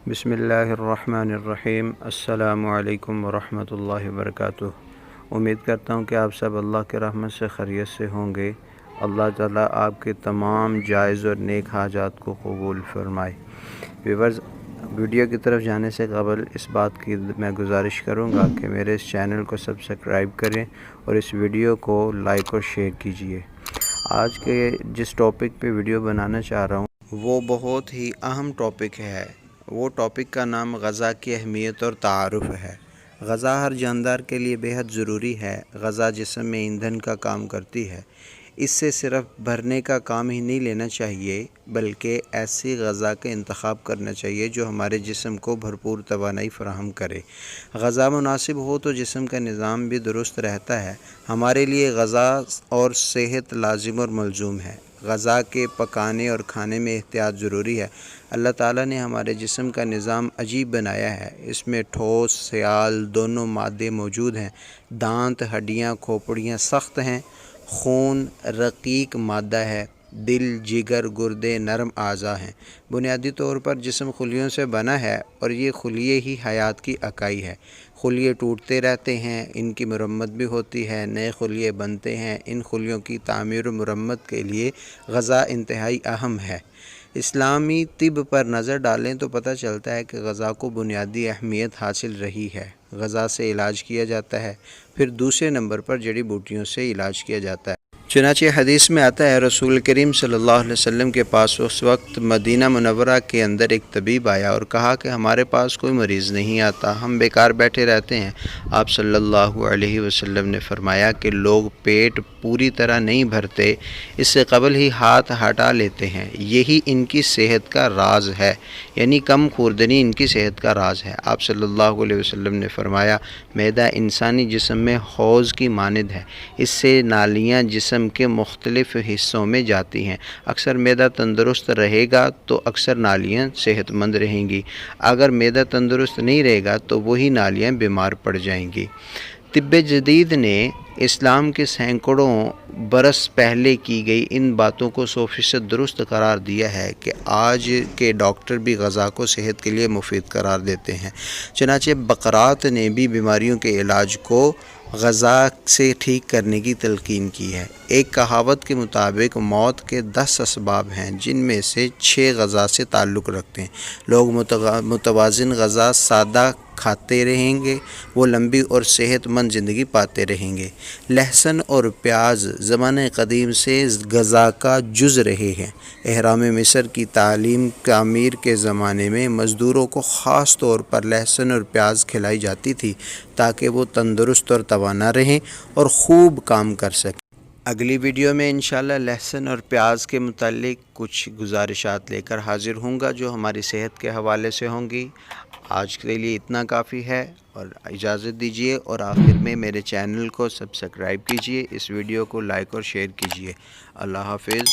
بسم اللہ الرحمن الرحیم۔ السلام علیکم ورحمۃ اللہ وبرکاتہ۔ امید کرتا ہوں کہ آپ سب اللہ کے رحمت سے خیریت سے ہوں گے۔ اللہ تعالیٰ آپ کے تمام جائز اور نیک حاجات کو قبول فرمائے۔ ویورز، ویڈیو کی طرف جانے سے قبل اس بات کی میں گزارش کروں گا کہ میرے اس چینل کو سبسکرائب کریں اور اس ویڈیو کو لائک اور شیئر کیجیے۔ آج کے جس ٹاپک پہ ویڈیو بنانا چاہ رہا ہوں وہ بہت ہی اہم ٹاپک ہے۔ وہ ٹاپک کا نام غذا کی اہمیت اور تعارف ہے۔ غذا ہر جاندار کے لیے بیحد ضروری ہے۔ غذا جسم میں ایندھن کا کام کرتی ہے۔ اس سے صرف بھرنے کا کام ہی نہیں لینا چاہیے بلکہ ایسی غذا کا انتخاب کرنا چاہیے جو ہمارے جسم کو بھرپور توانائی فراہم کرے۔ غذا مناسب ہو تو جسم کا نظام بھی درست رہتا ہے۔ ہمارے لیے غذا اور صحت لازم اور ملزوم ہے۔ غذا کے پکانے اور کھانے میں احتیاط ضروری ہے۔ اللہ تعالیٰ نے ہمارے جسم کا نظام عجیب بنایا ہے۔ اس میں ٹھوس سیال دونوں مادے موجود ہیں۔ دانت، ہڈیاں، کھوپڑیاں سخت ہیں۔ خون رقیق مادہ ہے۔ دل، جگر، گردے نرم اعضاء ہیں۔ بنیادی طور پر جسم خلیوں سے بنا ہے اور یہ خلیے ہی حیات کی اکائی ہے۔ خلیے ٹوٹتے رہتے ہیں، ان کی مرمت بھی ہوتی ہے، نئے خلیے بنتے ہیں۔ ان خلیوں کی تعمیر و مرمت کے لیے غذا انتہائی اہم ہے۔ اسلامی طب پر نظر ڈالیں تو پتہ چلتا ہے کہ غذا کو بنیادی اہمیت حاصل رہی ہے۔ غذا سے علاج کیا جاتا ہے، پھر دوسرے نمبر پر جڑی بوٹیوں سے علاج کیا جاتا ہے۔ چنانچہ حدیث میں آتا ہے، رسول کریم صلی اللہ علیہ وسلم کے پاس اس وقت مدینہ منورہ کے اندر ایک طبیب آیا اور کہا کہ ہمارے پاس کوئی مریض نہیں آتا، ہم بیکار بیٹھے رہتے ہیں۔ آپ صلی اللہ علیہ وسلم نے فرمایا کہ لوگ پیٹ پوری طرح نہیں بھرتے، اس سے قبل ہی ہاتھ ہٹا لیتے ہیں، یہی ان کی صحت کا راز ہے، یعنی کم خوردنی ان کی صحت کا راز ہے۔ آپ صلی اللہ علیہ وسلم نے فرمایا، معدہ انسانی جسم میں حوض کی مانند ہے، اس سے نالیاں جسم کے مختلف حصوں میں جاتی ہیں۔ اکثر معدہ تندرست رہے گا تو اکثر نالیاں صحت مند رہیں گی، اگر معدہ تندرست نہیں رہے گا تو وہی نالیاں بیمار پڑ جائیں گی۔ طب جدید نے اسلام کے سینکڑوں برس پہلے کی گئی ان باتوں کو 100% درست قرار دیا ہے کہ آج کے ڈاکٹر بھی غذا کو صحت کے لیے مفید قرار دیتے ہیں۔ چنانچہ بقرات نے بھی بیماریوں کے علاج کو غذا سے ٹھیک کرنے کی تلقین کی ہے۔ ایک کہاوت کے مطابق موت کے 10 اسباب ہیں جن میں سے 6 غذا سے تعلق رکھتے ہیں۔ لوگ متوازن غذا سادہ کھاتے رہیں گے، وہ لمبی اور صحت مند زندگی پاتے رہیں گے۔ لہسن اور پیاز زمانہ قدیم سے غذا کا جز رہے ہیں۔ اہرام مصر کی تعمیر کے زمانے میں مزدوروں کو خاص طور پر لہسن اور پیاز کھلائی جاتی تھی تاکہ وہ تندرست اور توانا رہیں اور خوب کام کر سکیں۔ اگلی ویڈیو میں انشاءاللہ لہسن اور پیاز کے متعلق کچھ گزارشات لے کر حاضر ہوں گا جو ہماری صحت کے حوالے سے ہوں گی۔ آج کے لیے اتنا کافی ہے اور اجازت دیجیے، اور آخر میں میرے چینل کو سبسکرائب کیجیے، اس ویڈیو کو لائک اور شیئر کیجیے۔ اللہ حافظ۔